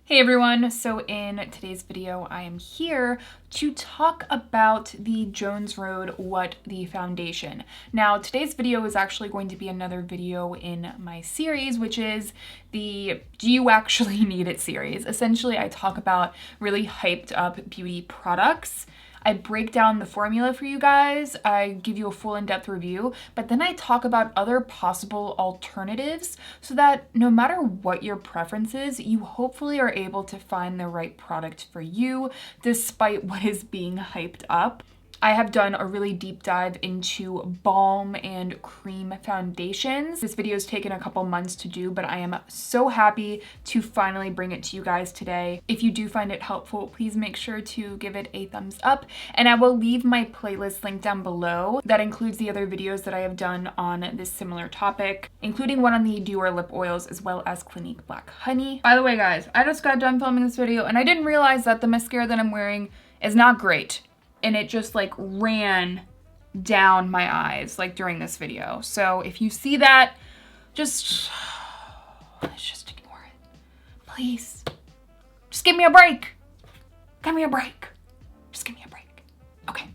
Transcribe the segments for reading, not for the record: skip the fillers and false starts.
Hey everyone, so in today's video I am here to talk about the Jones Road What the Foundation. Now today's video is actually going to be another video in my series, which is the Do You Actually Need It series. Essentially I talk about really hyped up beauty products. I break down the formula for you guys, I give you a full in-depth review, but then I talk about other possible alternatives so that no matter what your preference is, you hopefully are able to find the right product for you despite what is being hyped up. I have done a really deep dive into balm and cream foundations. This video has taken a couple months to do, but I am so happy to finally bring it to you guys today. If you do find it helpful, please make sure to give it a thumbs up, and I will leave my playlist link down below that includes the other videos that I have done on this similar topic, including one on the Dior lip oils as well as Clinique Black Honey. By the way guys, I just got done filming this video and I didn't realize that the mascara that I'm wearing is not great. And it just like ran down my eyes like during this video. So if you see that, just ignore it. Please. Just give me a break. Give me a break. Just give me a break. Okay,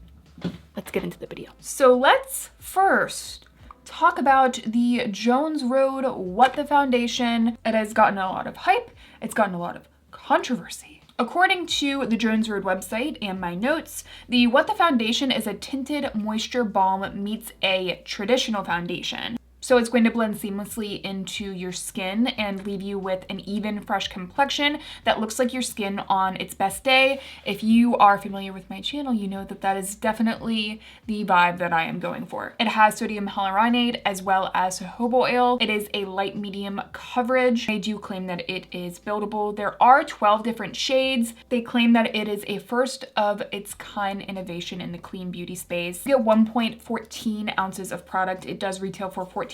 let's get into the video. So let's first talk about the Jones Road What the Foundation. It has gotten a lot of hype. It's gotten a lot of controversy. According to the Jones Road website and my notes, the What the Foundation is a tinted moisture balm meets a traditional foundation. So it's going to blend seamlessly into your skin and leave you with an even, fresh complexion that looks like your skin on its best day. If you are familiar with my channel, you know that that is definitely the vibe that I am going for. It has sodium hyaluronate as well as jojoba oil. It is a light medium coverage. They do claim that it is buildable. There are 12 different shades. They claim that it is a first of its kind innovation in the clean beauty space. You get 1.14 ounces of product. It does retail for $14,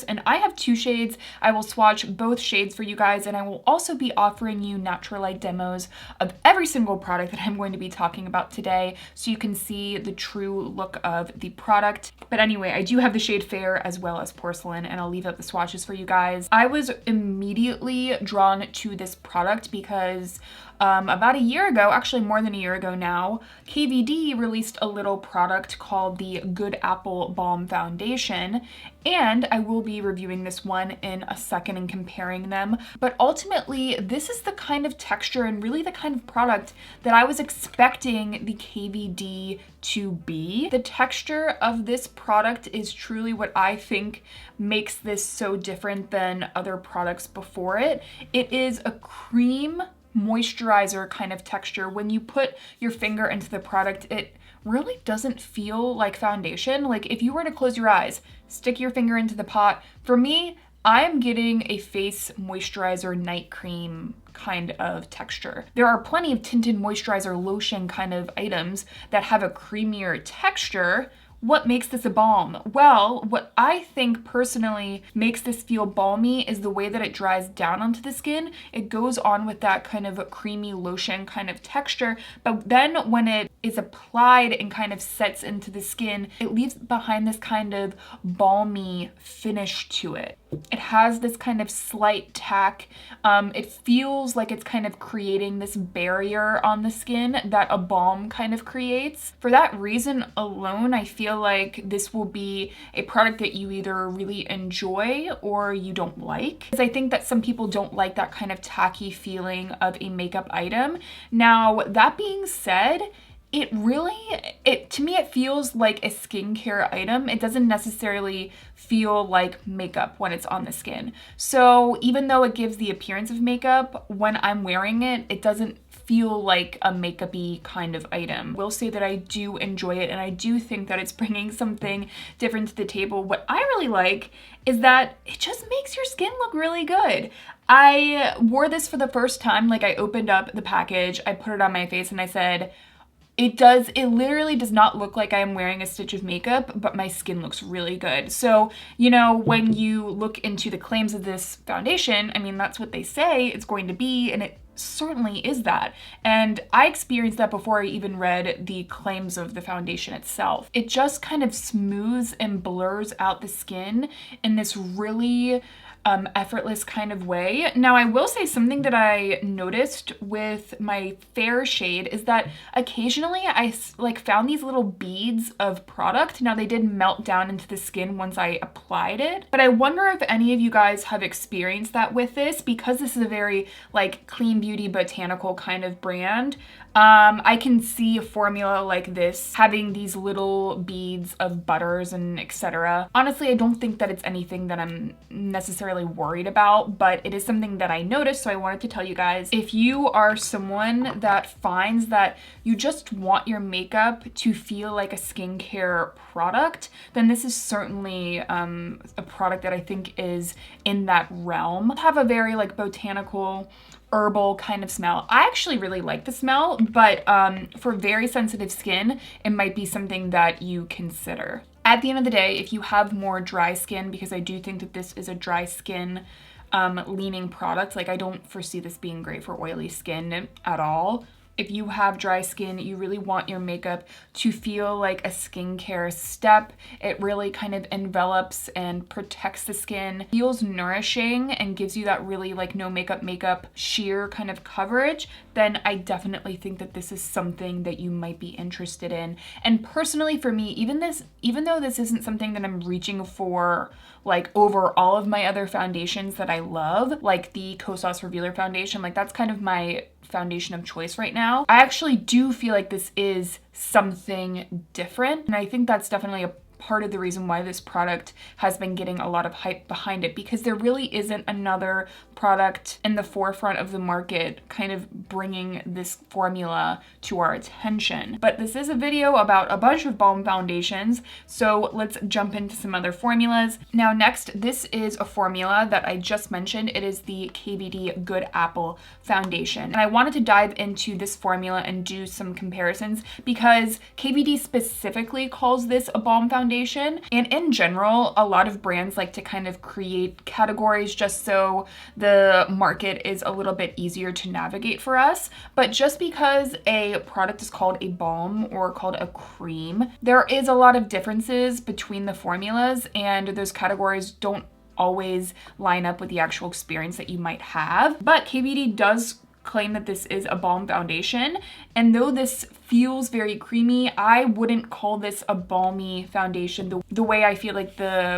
and I have two shades. I will swatch both shades for you guys, and I will also be offering you natural light demos of every single product that I'm going to be talking about today so you can see the true look of the product. But anyway, I do have the shade Fair as well as Porcelain, and I'll leave up the swatches for you guys. I was immediately drawn to this product because about a year ago, actually more than a year ago now, KVD released a little product called the Good Apple Balm Foundation, and I will be reviewing this one in a second and comparing them. But ultimately, this is the kind of texture and really the kind of product that I was expecting the KVD to be. The texture of this product is truly what I think makes this so different than other products before it. It is a cream moisturizer kind of texture. When you put your finger into the product, it really doesn't feel like foundation. Like if you were to close your eyes, stick your finger into the pot, for me, I'm getting a face moisturizer night cream kind of texture. There are plenty of tinted moisturizer lotion kind of items that have a creamier texture. What makes this a balm? Well, what I think personally makes this feel balmy is the way that it dries down onto the skin. It goes on with that kind of creamy lotion kind of texture, but then when it is applied and kind of sets into the skin, it leaves behind this kind of balmy finish to it. It has this kind of slight tack. It feels like it's kind of creating this barrier on the skin that a balm kind of creates. For that reason alone, I feel like this will be a product that you either really enjoy or you don't like. Because I think that some people don't like that kind of tacky feeling of a makeup item. Now, that being said, to me, it feels like a skincare item. It doesn't necessarily feel like makeup when it's on the skin. So even though it gives the appearance of makeup, when I'm wearing it, it doesn't feel like a makeup-y kind of item. I will say that I do enjoy it, and I do think that it's bringing something different to the table. What I really like is that it just makes your skin look really good. I wore this for the first time. Like, I opened up the package, I put it on my face, and I said, it literally does not look like I'm wearing a stitch of makeup, but my skin looks really good. So, you know, when you look into the claims of this foundation, I mean, that's what they say it's going to be, and it certainly is that. And I experienced that before I even read the claims of the foundation itself. It just kind of smooths and blurs out the skin in this really effortless kind of way. Now, I will say something that I noticed with my fair shade is that occasionally I like found these little beads of product. Now, they did melt down into the skin once I applied it, but I wonder if any of you guys have experienced that with this, because this is a very like clean beauty botanical kind of brand. I can see a formula like this having these little beads of butters and etc. Honestly, I don't think that it's anything that I'm necessarily worried about, but it is something that I noticed, so I wanted to tell you guys. If you are someone that finds that you just want your makeup to feel like a skincare product, then this is certainly a product that I think is in that realm. Have a very like botanical, herbal kind of smell. I actually really like the smell, but for very sensitive skin, it might be something that you consider. At the end of the day, if you have more dry skin, because I do think that this is a dry skin leaning product, like I don't foresee this being great for oily skin at all. If you have dry skin, you really want your makeup to feel like a skincare step. It really kind of envelops and protects the skin, feels nourishing, and gives you that really like no makeup sheer kind of coverage, then I definitely think that this is something that you might be interested in. And personally for me, even though this isn't something that I'm reaching for like over all of my other foundations that I love, like the Kosas Revealer foundation, like that's kind of my foundation of choice right now, I actually do feel like this is something different. And I think that's definitely a part of the reason why this product has been getting a lot of hype behind it, because there really isn't another product in the forefront of the market kind of bringing this formula to our attention. But this is a video about a bunch of balm foundations, so let's jump into some other formulas. Now next, this is a formula that I just mentioned. It is the KVD Good Apple foundation. And I wanted to dive into this formula and do some comparisons because KVD specifically calls this a balm foundation. And in general, a lot of brands like to kind of create categories just so the market is a little bit easier to navigate for us. But just because a product is called a balm or called a cream, there is a lot of differences between the formulas, and those categories don't always line up with the actual experience that you might have. But KVD does claim that this is a balm foundation, and though this feels very creamy, I wouldn't call this a balmy foundation the way I feel like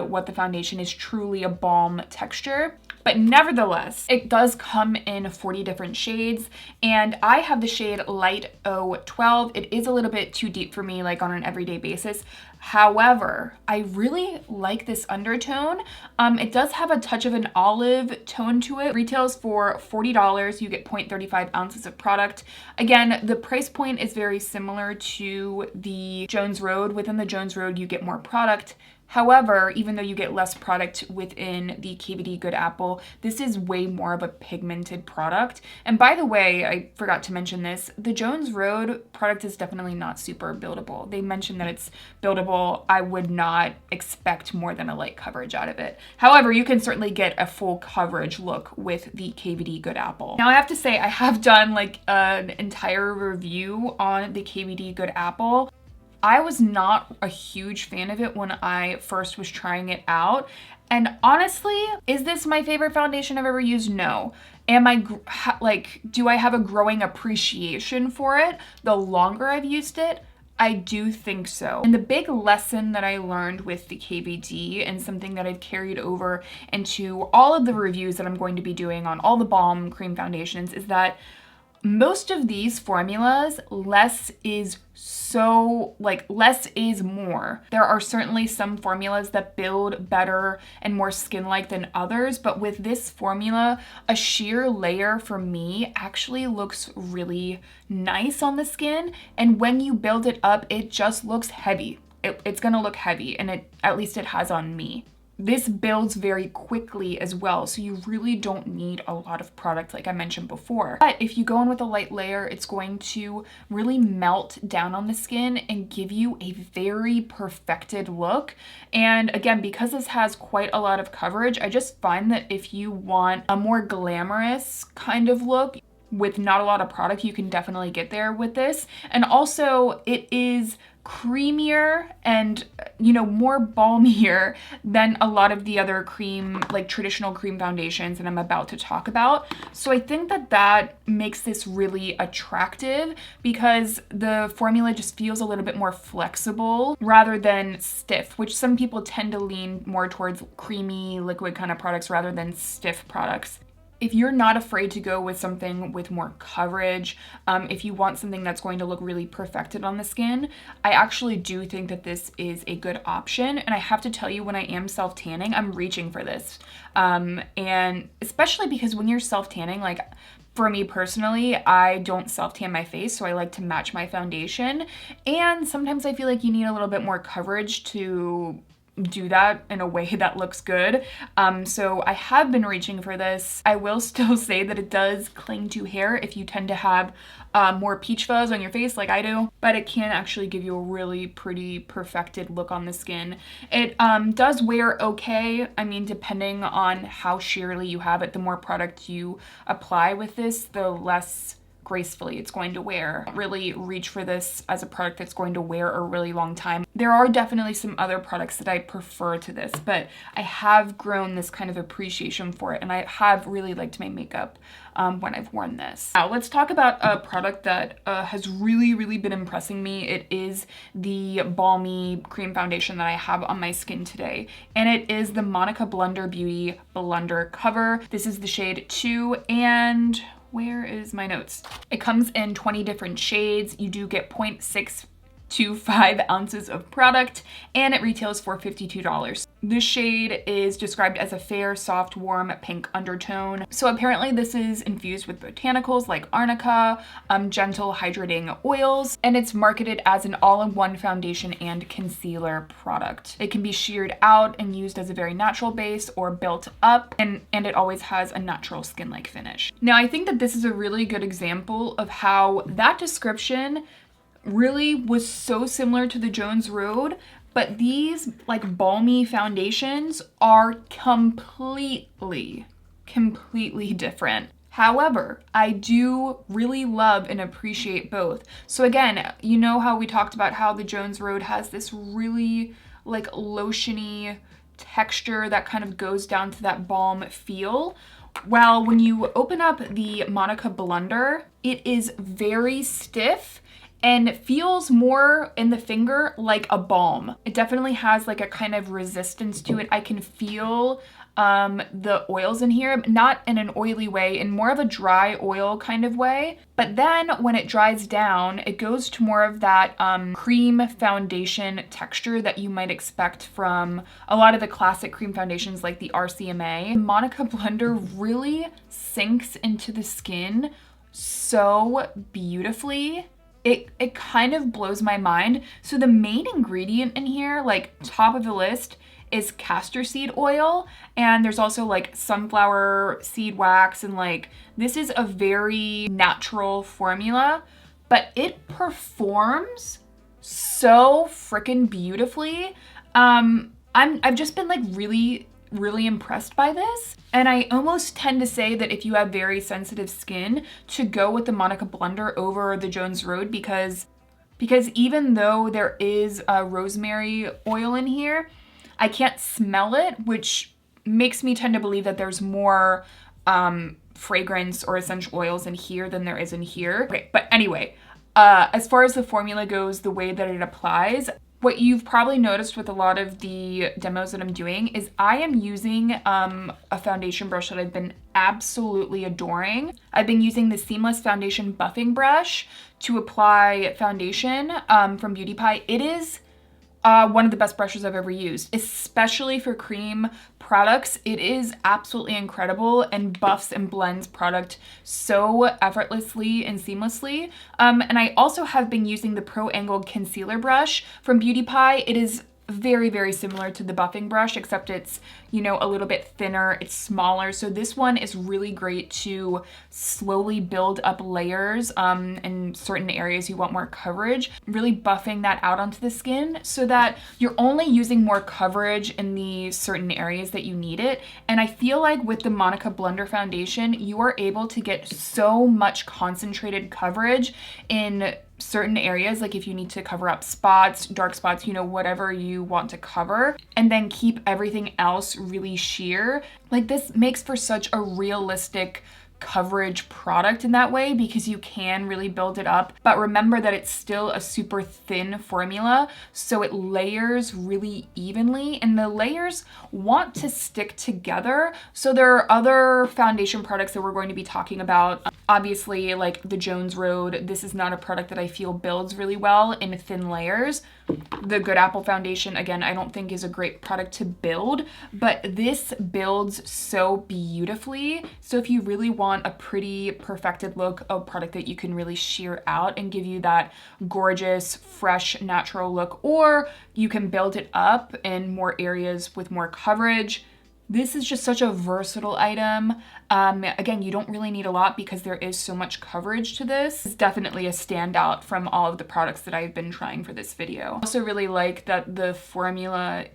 what the foundation is truly a balm texture. But nevertheless, it does come in 40 different shades, and I have the shade Light 012. It is a little bit too deep for me, like on an everyday basis. However, I really like this undertone. It does have a touch of an olive tone to it. Retails for $40. You get 0.35 ounces of product. Again, the price point is very similar to the Jones Road. Within the Jones Road, you get more product. However, even though you get less product within the KVD Good Apple, this is way more of a pigmented product. And by the way, I forgot to mention this, the Jones Road product is definitely not super buildable. They mentioned that it's buildable. I would not expect more than a light coverage out of it. However, you can certainly get a full coverage look with the KVD Good Apple. Now I have to say, I have done like an entire review on the KVD Good Apple. I was not a huge fan of it when I first was trying it out. And honestly, is this my favorite foundation I've ever used? No. Am I, do I have a growing appreciation for it the longer I've used it? I do think so. And the big lesson that I learned with the KVD, and something that I've carried over into all of the reviews that I'm going to be doing on all the balm cream foundations, is that most of these formulas, less is more. There are certainly some formulas that build better and more skin-like than others, but with this formula, a sheer layer for me actually looks really nice on the skin, and when you build it up, it just looks heavy. It's gonna look heavy, and at least it has on me. This builds very quickly as well, so you really don't need a lot of product like I mentioned before. But if you go in with a light layer, it's going to really melt down on the skin and give you a very perfected look. And again, because this has quite a lot of coverage, I just find that if you want a more glamorous kind of look with not a lot of product, you can definitely get there with this. And also, it is creamier and, you know, more balmier than a lot of the other cream, like traditional cream foundations that I'm about to talk about. So I think that that makes this really attractive because the formula just feels a little bit more flexible rather than stiff, which some people tend to lean more towards creamy liquid kind of products rather than stiff products. If you're not afraid to go with something with more coverage, if you want something that's going to look really perfected on the skin, I actually do think that this is a good option. And I have to tell you, when I am self-tanning, I'm reaching for this. And especially because when you're self-tanning, like for me personally, I don't self-tan my face, so I like to match my foundation. And sometimes I feel like you need a little bit more coverage to do that in a way that looks good. So I have been reaching for this. I will still say that it does cling to hair if you tend to have more peach fuzz on your face like I do, but it can actually give you a really pretty perfected look on the skin. It does wear okay. I mean, depending on how sheerly you have it, the more product you apply with this, the less gracefully it's going to wear. Really reach for this as a product that's going to wear a really long time. There are definitely some other products that I prefer to this, but I have grown this kind of appreciation for it, and I have really liked my makeup when I've worn this. Now let's talk about a product that has really been impressing me. It is the balmy cream foundation that I have on my skin today, and it is the Monika Blunder Blundercover. This is the shade 2, and where is my notes? It comes in 20 different shades. You do get 0.625 ounces of product, and it retails for $52. This shade is described as a fair, soft, warm pink undertone. So apparently this is infused with botanicals like arnica, gentle hydrating oils, and it's marketed as an all-in-one foundation and concealer product. It can be sheared out and used as a very natural base or built up, and it always has a natural skin-like finish. Now I think that this is a really good example of how that description really was so similar to the Jones Road, but these like balmy foundations are completely different. However, I do really love and appreciate both. So again, you know how we talked about how the Jones Road has this really like lotiony texture that kind of goes down to that balm feel? Well, when you open up the Monika Blunder, it is very stiff and feels more in the finger like a balm. It definitely has like a kind of resistance to it. I can feel the oils in here, not in an oily way, in more of a dry oil kind of way. But then when it dries down, it goes to more of that cream foundation texture that you might expect from a lot of the classic cream foundations like the RCMA. Monika Blunder really sinks into the skin so beautifully. It kind of blows my mind. So the main ingredient in here, like top of the list, is castor seed oil, and there's also like sunflower seed wax, and like this is a very natural formula, but it performs so freaking beautifully. I've just been like really impressed by this, and I almost tend to say that if you have very sensitive skin, to go with the Monika Blunder over the Jones Road, because even though there is a rosemary oil in here, I can't smell it, which makes me tend to believe that there's more fragrance or essential oils in here than there is in here. Okay, but anyway, as far as the formula goes, the way that it applies, what you've probably noticed with a lot of the demos that I'm doing is I am using a foundation brush that I've been absolutely adoring. I've been using the Seamless Foundation Buffing Brush to apply foundation from Beauty Pie. It is one of the best brushes I've ever used, especially for cream products. It is absolutely incredible and buffs and blends product so effortlessly and seamlessly. And I also have been using the Pro Angled Concealer Brush from Beauty Pie. It is very similar to the buffing brush, except it's you know, a little bit thinner, it's smaller. So this one is really great to slowly build up layers in certain areas you want more coverage, really buffing that out onto the skin so that you're only using more coverage in the certain areas that you need it. And I feel like with the Monika Blunder foundation, you are able to get so much concentrated coverage in certain areas, like if you need to cover up spots, dark spots, you know, whatever you want to cover, and then keep everything else really sheer. Like this makes for such a realistic coverage product in that way because you can really build it up, but remember that it's still a super thin formula, so it layers really evenly and the layers want to stick together. So there are other foundation products that we're going to be talking about. Obviously, like the Jones Road, this is not a product that I feel builds really well in thin layers. The Good Apple foundation, again, I don't think is a great product to build, but this builds so beautifully. So if you really want a pretty perfected look, a product that you can really sheer out and give you that gorgeous, fresh, natural look, or you can build it up in more areas with more coverage, this is just such a versatile item. Again, you don't really need a lot because there is so much coverage to this. It's definitely a standout from all of the products that I've been trying for this video. I also really like that the formula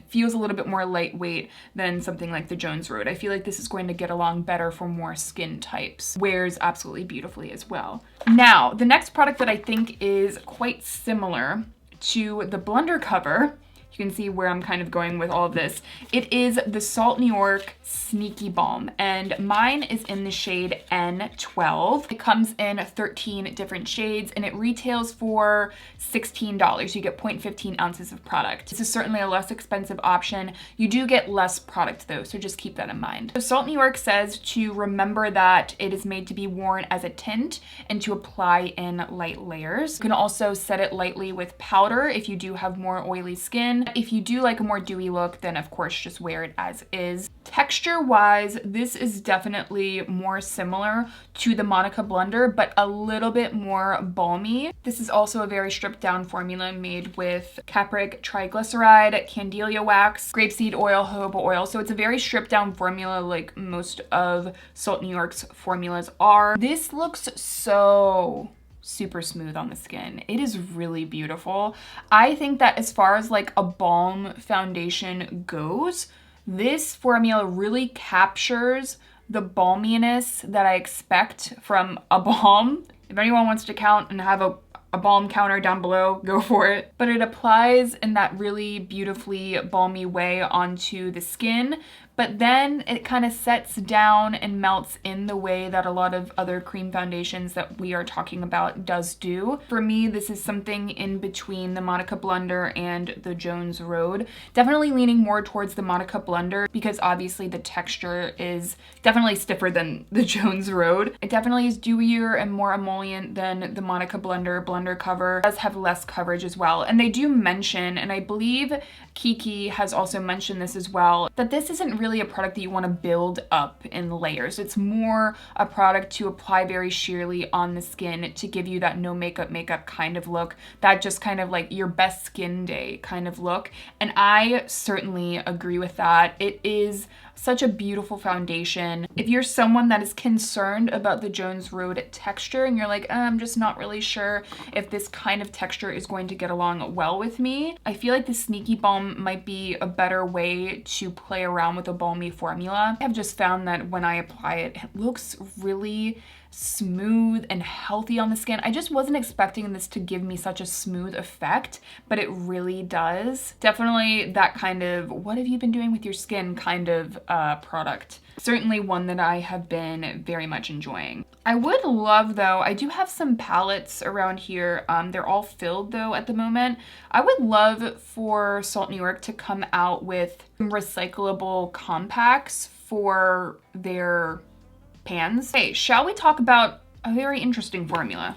feels a little bit more lightweight than something like the Jones Road. I feel like this is going to get along better for more skin types. Wears absolutely beautifully as well. Now, the next product that I think is quite similar to the Blundercover, you can see where I'm kind of going with all of this. It is the Salt New York Sneaky Balm, and mine is in the shade N12. It comes in 13 different shades and it retails for $16. You get 0.15 ounces of product. This is certainly a less expensive option. You do get less product though, so just keep that in mind. So Salt New York says to remember that it is made to be worn as a tint and to apply in light layers. You can also set it lightly with powder if you do have more oily skin. If you do like a more dewy look, then of course just wear it as is. Texture wise, this is definitely more similar to the Monika Blunder, but a little bit more balmy. This is also a very stripped down formula made with capric triglyceride, candelia wax, grapeseed oil, jojoba oil. So it's a very stripped down formula like most of Salt New York's formulas are. This looks so super smooth on the skin. It is really beautiful. I think that as far as like a balm foundation goes, this formula really captures the balminess that I expect from a balm. If anyone wants to count and have a balm counter down below, go for it. But it applies in that really beautifully balmy way onto the skin, but then it kind of sets down and melts in the way that a lot of other cream foundations that we are talking about does do. For me, this is something in between the Monika Blunder and the Jones Road. Definitely leaning more towards the Monika Blunder because obviously the texture is definitely stiffer than the Jones Road. It definitely is dewier and more emollient than the Monika Blunder Blundercover. It does have less coverage as well. And they do mention, and I believe Kiki has also mentioned this as well, that this isn't really a product that you want to build up in layers. It's more a product to apply very sheerly on the skin to give you that no makeup kind of look, that just kind of like your best skin day kind of look. And I certainly agree with that. It is such a beautiful foundation. If you're someone that is concerned about the Jones Road texture and you're like, I'm just not really sure if this kind of texture is going to get along well with me, I feel like the Sneaky Balm might be a better way to play around with a balmy formula. I've just found that when I apply it, it looks really smooth and healthy on the skin. I just wasn't expecting this to give me such a smooth effect, but it really does. Definitely that kind of what have you been doing with your skin kind of product. Certainly one that I have been very much enjoying. I would love though, I do have some palettes around here. They're all filled though at the moment. I would love for Salt New York to come out with recyclable compacts for their pans. Hey, shall we talk about a very interesting formula?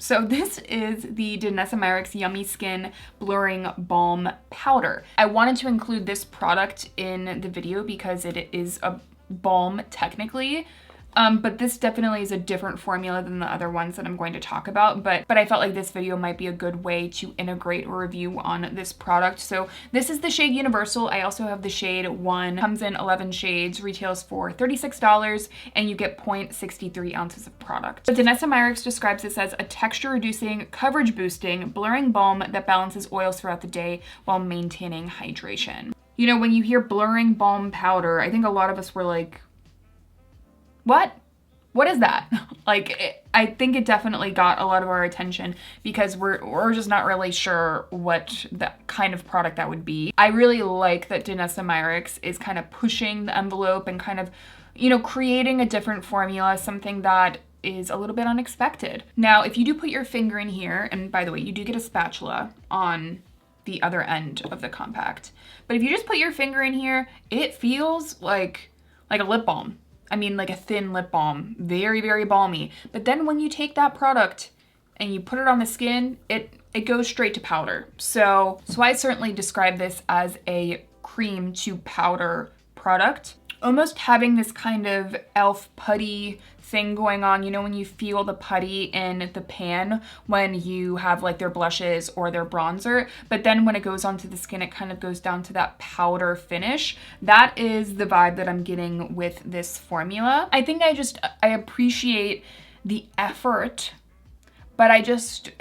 So this is the Danessa Myricks Yummy Skin Blurring Balm Powder. I wanted to include this product in the video because it is a balm technically. but this definitely is a different formula than the other ones that I'm going to talk about, but I felt like this video might be a good way to integrate a review on this product. So this is the shade Universal. I also have the shade 1. Comes in 11 shades, retails for $36, and you get 0.63 ounces of product. So Danessa Myricks describes this as a texture reducing, coverage boosting, blurring balm that balances oils throughout the day while maintaining hydration. You know, when you hear blurring balm powder, I think a lot of us were like, what? What is that? I think it definitely got a lot of our attention because we're just not really sure what that kind of product that would be. I really like that Danessa Myricks is kind of pushing the envelope and kind of, you know, creating a different formula, something that is a little bit unexpected. Now, if you do put your finger in here, and by the way, you do get a spatula on the other end of the compact, but if you just put your finger in here, it feels like a lip balm. I mean, like a thin lip balm, very, very balmy. But then when you take that product and you put it on the skin, it goes straight to powder. So I certainly describe this as a cream to powder product. Almost having this kind of elf putty thing going on, you know, when you feel the putty in the pan when you have like their blushes or their bronzer, but then when it goes onto the skin, it kind of goes down to that powder finish. That is the vibe that I'm getting with this formula. I think I appreciate the effort, but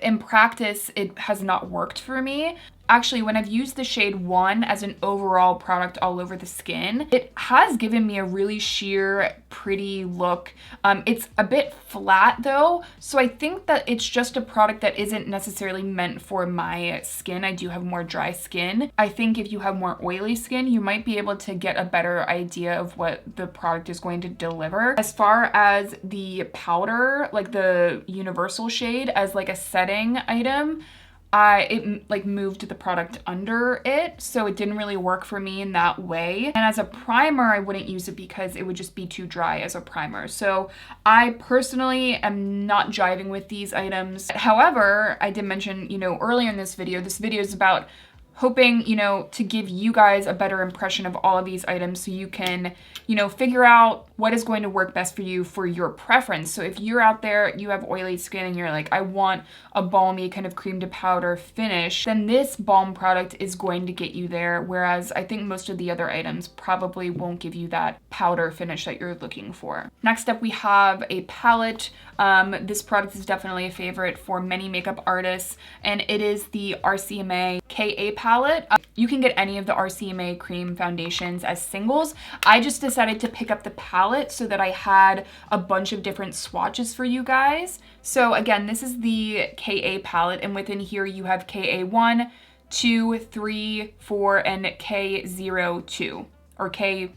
in practice, it has not worked for me. Actually, when I've used the shade 1 as an overall product all over the skin, it has given me a really sheer, pretty look. It's a bit flat though, so I think that it's just a product that isn't necessarily meant for my skin. I do have more dry skin. I think if you have more oily skin, you might be able to get a better idea of what the product is going to deliver. As far as the powder, like the Universal shade as like a setting item, it like moved the product under it, so it didn't really work for me in that way. And as a primer, I wouldn't use it because it would just be too dry as a primer. So I personally am not jiving with these items. However, I did mention, you know, earlier in this video is about hoping, you know, to give you guys a better impression of all of these items so you can, you know, figure out what is going to work best for you for your preference. So if you're out there, you have oily skin and you're like, I want a balmy kind of cream to powder finish, then this balm product is going to get you there. Whereas I think most of the other items probably won't give you that powder finish that you're looking for. Next up, we have a palette. This product is definitely a favorite for many makeup artists, and it is the RCMA Ka Palette. You can get any of the RCMA cream foundations as singles. I just decided to pick up the palette so that I had a bunch of different swatches for you guys. So again, this is the Ka palette, and within here you have Ka1, 2, 3, 4, and K02, or K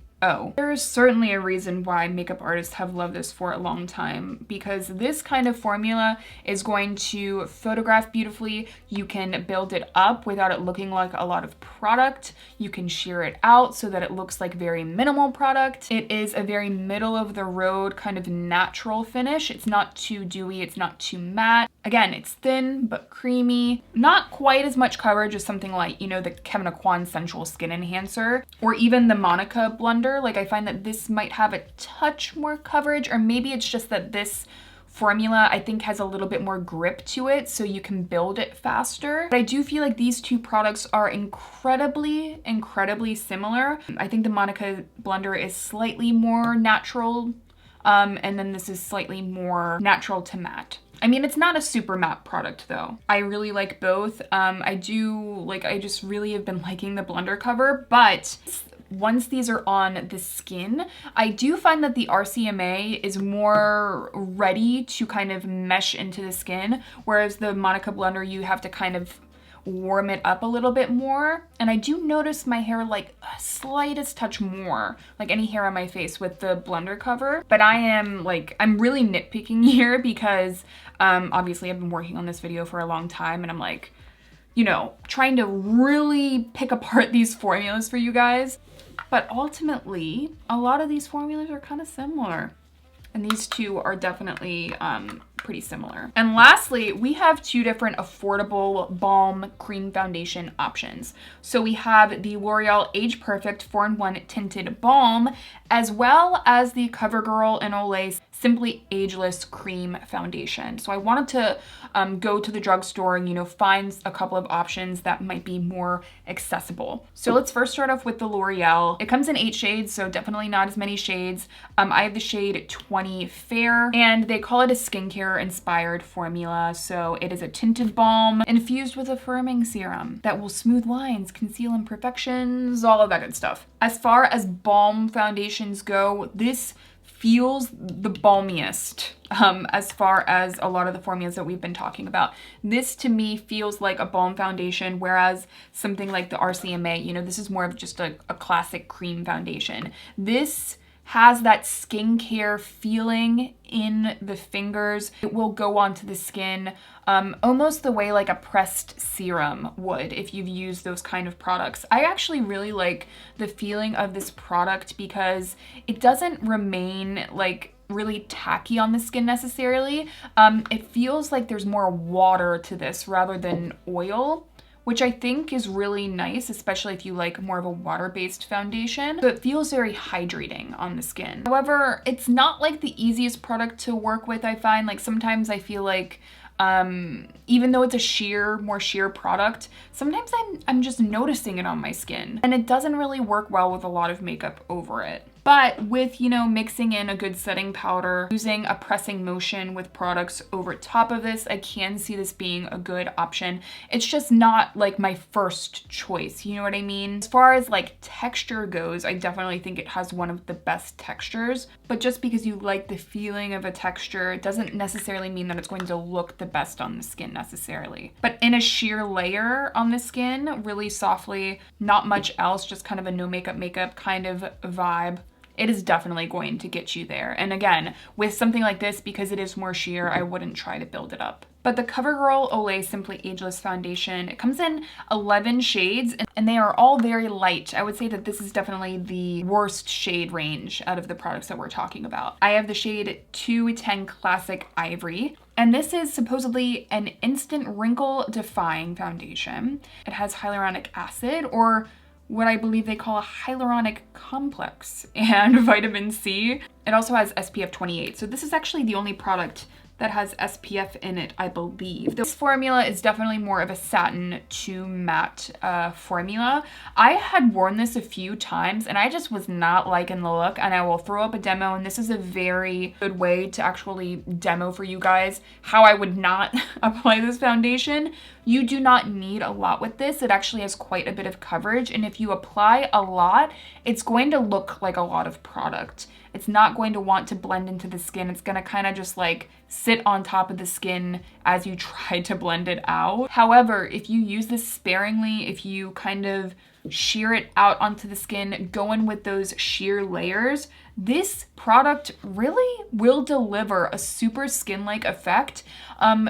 There's certainly a reason why makeup artists have loved this for a long time, because this kind of formula is going to photograph beautifully. You can build it up without it looking like a lot of product. You can sheer it out so that it looks like very minimal product. It is a very middle of the road kind of natural finish. It's not too dewy, it's not too matte. Again, it's thin but creamy. Not quite as much coverage as something like, you know, the Kevyn Aucoin Sensual Skin Enhancer, or even the Monika Blunder. Like, I find that this might have a touch more coverage, or maybe it's just that this formula I think has a little bit more grip to it, so you can build it faster. But I do feel like these two products are incredibly, incredibly similar. I think the Monika Blunder is slightly more natural, and then this is slightly more natural to matte. I mean, it's not a super matte product though. I really like both. I just really have been liking the Blundercover, but once these are on the skin, I do find that the RCMA is more ready to kind of mesh into the skin, whereas the Monika Blunder, you have to kind of warm it up a little bit more. And I do notice my hair like a slightest touch more, like any hair on my face with the Blundercover. But I'm really nitpicking here because obviously I've been working on this video for a long time, and I'm like, you know, trying to really pick apart these formulas for you guys. But ultimately, a lot of these formulas are kind of similar. And these two are definitely pretty similar. And lastly, we have two different affordable balm cream foundation options. So we have the Loreal Age Perfect 4-in-1 Tinted Balm, as well as the Covergirl and Olay Simply Ageless Cream Foundation. So I wanted to go to the drugstore and, you know, find a couple of options that might be more accessible. So let's first start off with the L'Oreal. It comes in 8 shades, so definitely not as many shades. I have the shade 20 Fair, and they call it a skincare inspired formula. So it is a tinted balm infused with a firming serum that will smooth lines, conceal imperfections, all of that good stuff. As far as balm foundations go, this feels the balmiest as far as a lot of the formulas that we've been talking about. This to me feels like a balm foundation, whereas something like the RCMA, you know, this is more of just a classic cream foundation. This has that skincare feeling in the fingers. It will go onto the skin almost the way like a pressed serum would if you've used those kind of products. I actually really like the feeling of this product because it doesn't remain like really tacky on the skin necessarily. It feels like there's more water to this rather than oil, which I think is really nice, especially if you like more of a water-based foundation. So it feels very hydrating on the skin. However, it's not like the easiest product to work with, I find. Like sometimes I feel like even though it's a more sheer product, sometimes I'm just noticing it on my skin and it doesn't really work well with a lot of makeup over it. But with, you know, mixing in a good setting powder, using a pressing motion with products over top of this, I can see this being a good option. It's just not like my first choice, you know what I mean? As far as like texture goes, I definitely think it has one of the best textures, but just because you like the feeling of a texture, it doesn't necessarily mean that it's going to look the best on the skin necessarily. But in a sheer layer on the skin, really softly, not much else, just kind of a no makeup kind of vibe, it is definitely going to get you there. And again, with something like this, because it is more sheer, I wouldn't try to build it up. But the Covergirl Olay Simply Ageless Foundation, it comes in 11 shades and they are all very light. I would say that this is definitely the worst shade range out of the products that we're talking about. I have the shade 210 Classic Ivory, and this is supposedly an instant wrinkle defying foundation. It has hyaluronic acid, or what I believe they call a hyaluronic complex, and vitamin C. It also has SPF 28. So this is actually the only product that has SPF in it, I believe. This formula is definitely more of a satin to matte formula. I had worn this a few times and I just was not liking the look, and I will throw up a demo, and this is a very good way to actually demo for you guys how I would not apply this foundation. You do not need a lot with this. It actually has quite a bit of coverage, and if you apply a lot, it's going to look like a lot of product. It's not going to want to blend into the skin. It's gonna kind of just like sit on top of the skin as you try to blend it out. However, if you use this sparingly, if you kind of shear it out onto the skin, go in with those sheer layers, this product really will deliver a super skin-like effect,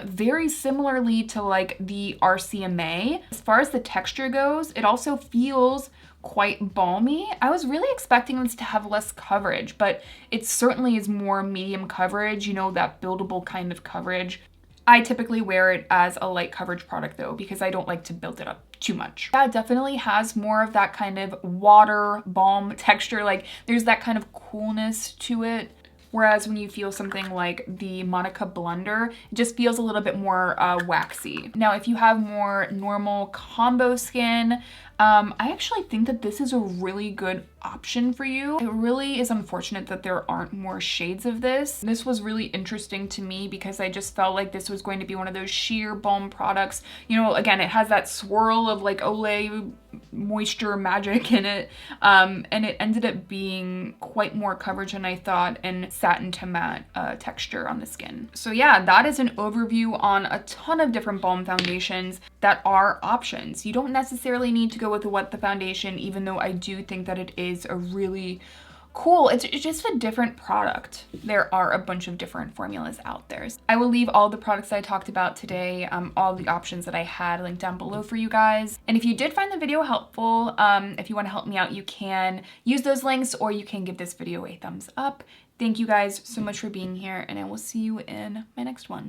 very similarly to like the RCMA. As far as the texture goes, it also feels quite balmy. I was really expecting this to have less coverage, but it certainly is more medium coverage, you know, that buildable kind of coverage. I typically wear it as a light coverage product though, because I don't like to build it up too much. Yeah, it definitely has more of that kind of water balm texture. Like there's that kind of coolness to it. Whereas when you feel something like the Monika Blunder, it just feels a little bit more waxy. Now, if you have more normal combo skin, I actually think that this is a really good option for you. It really is unfortunate that there aren't more shades of this. This was really interesting to me because I just felt like this was going to be one of those sheer balm products. You know, again, it has that swirl of like Olay moisture magic in it, and it ended up being quite more coverage than I thought, and satin to matte texture on the skin. So yeah, that is an overview on a ton of different balm foundations that are options. You don't necessarily need to go with the foundation, even though I do think that it is a really cool, it's just a different product. There are a bunch of different formulas out there. I will leave all the products I talked about today, all the options that I had, linked down below for you guys. And if you did find the video helpful, if you want to help me out, you can use those links, or you can give this video a thumbs up. Thank you guys so much for being here, and I will see you in my next one.